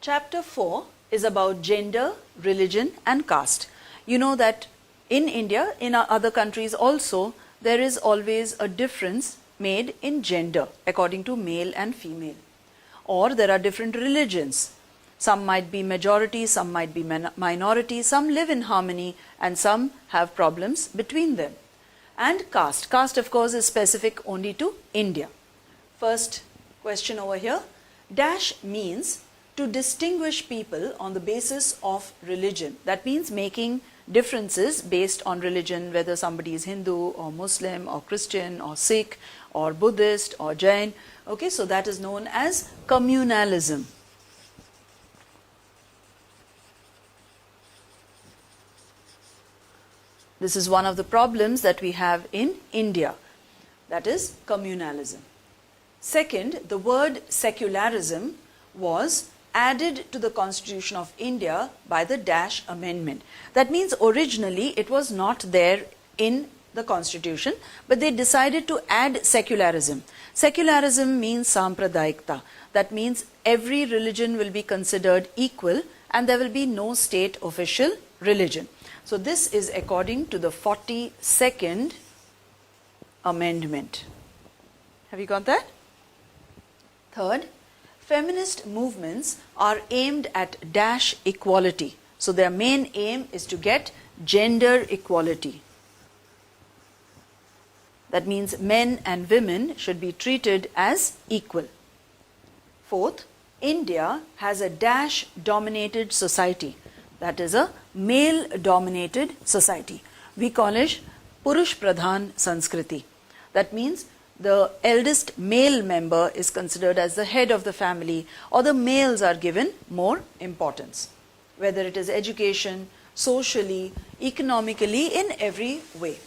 Chapter 4 is about gender, religion and caste. You know that in India, in other countries also, there is always a difference made in gender according to male and female. Or there are different religions. Some might be majority, some might be minority, some live in harmony and some have problems between them. And caste. Caste of course is specific only to India. First question over here. Dash means to distinguish people on the basis of religion. That means making differences based on religion, whether somebody is Hindu or Muslim or Christian or Sikh or Buddhist or Jain. Okay, so that is known as communalism. This is one of the problems that we have in India, that is communalism. Second, the word secularism was added to the Constitution of India by the Dash Amendment. That means originally it was not there in the Constitution, but they decided to add secularism. Secularism means sampradayikta. That means every religion will be considered equal and there will be no state official religion. So this is according to the 42nd Amendment. Have you got that? Third, feminist movements are aimed at dash equality. So their main aim is to get gender equality. That means men and women should be treated as equal. Fourth, India has a dash dominated society. That is a male dominated society. We call it Purush Pradhan Sanskriti. That means the eldest male member is considered as the head of the family, or the males are given more importance, whether it is education, socially, economically, in every way.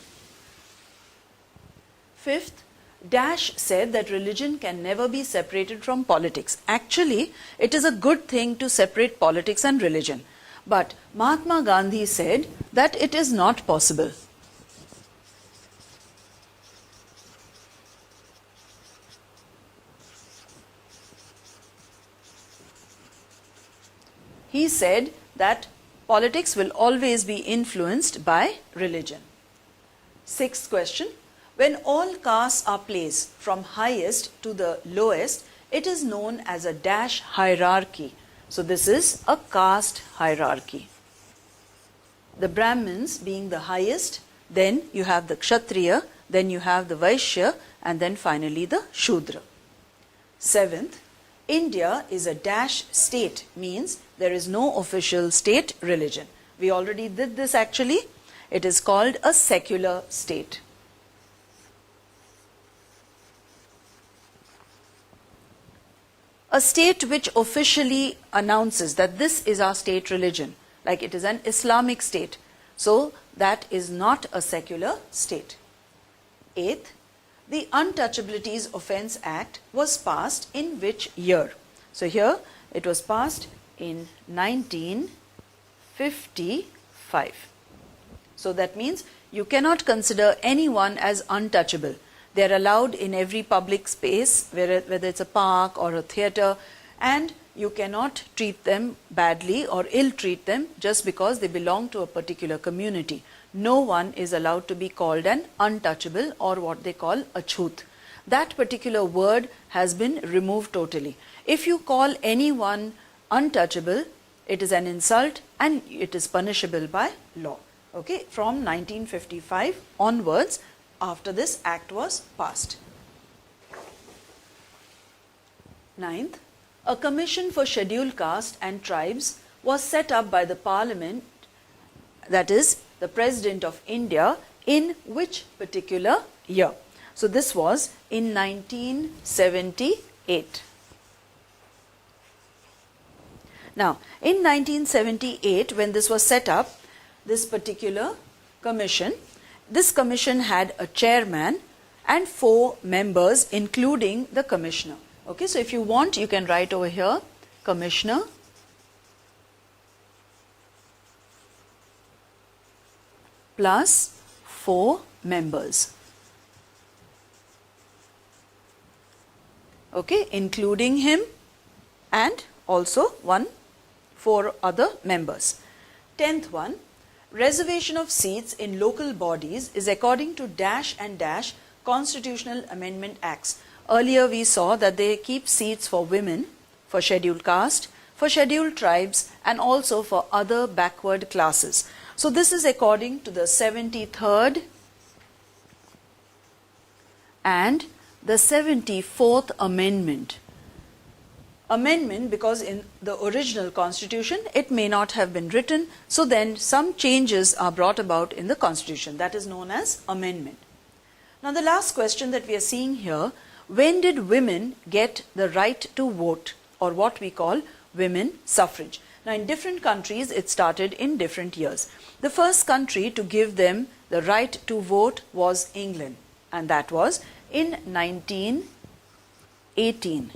Fifth, Dash said that religion can never be separated from politics. Actually, it is a good thing to separate politics and religion. But Mahatma Gandhi said that it is not possible. He said that politics will always be influenced by religion. Sixth question. When all castes are placed from highest to the lowest, it is known as a dash hierarchy. So this is a caste hierarchy. The Brahmins being the highest, then you have the Kshatriya, then you have the Vaishya, and then finally the Shudra. Seventh, India is a dash state, means there is no official state religion. We already did this actually. It is called a secular state. A state which officially announces that this is our state religion, like it is an Islamic state. So that is not a secular state. Eighth, the Untouchabilities Offence Act was passed in which year? So here it was passed in 1955. So that means you cannot consider anyone as untouchable. They are allowed in every public space, whether it's a park or a theatre, and you cannot treat them badly or ill-treat them just because they belong to a particular community. No one is allowed to be called an untouchable or what they call a chhoot. That particular word has been removed totally. If you call anyone untouchable, it is an insult and it is punishable by law. Okay, from 1955 onwards, after this act was passed. Ninth, a commission for scheduled caste and tribes was set up by the Parliament, that is the President of India, in which particular year? So this was in 1978. Now, in 1978, when this was set up, this particular commission, this commission had a chairman and 4 members, including the commissioner. Okay, so if you want, you can write over here, commissioner, plus 4 members. Okay, including him and also one 4 other members. 10th one, reservation of seats in local bodies is according to dash and dash Constitutional Amendment Acts. Earlier we saw that they keep seats for women, for scheduled caste, for scheduled tribes, and also for other backward classes. So this is according to the 73rd and the 74th Amendment. Amendment because in the original constitution it may not have been written, so then some changes are brought about in the constitution. That is known as amendment. Now the last question that we are seeing here, when did women get the right to vote, or what we call women suffrage? Now in different countries it started in different years. The first country to give them the right to vote was England, and that was in 1918.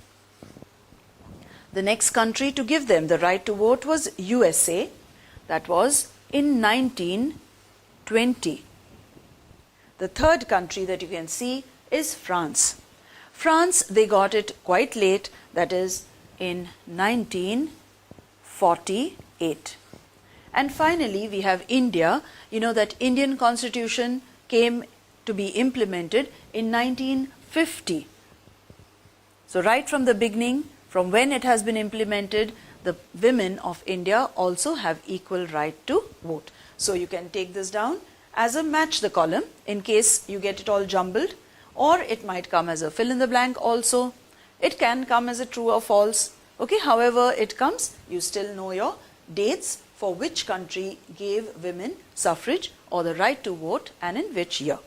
The next country to give them the right to vote was USA. That was in 1920. The third country that you can see is France. France, they got it quite late, that is in 1948. And finally, we have India. You know that Indian Constitution came to be implemented in 1950. So right from the beginning, from when it has been implemented, the women of India also have equal right to vote. So you can take this down as a match the column in case you get it all jumbled, or it might come as a fill in the blank also. It can come as a true or false. Okay, however it comes, you still know your dates for which country gave women suffrage or the right to vote and in which year.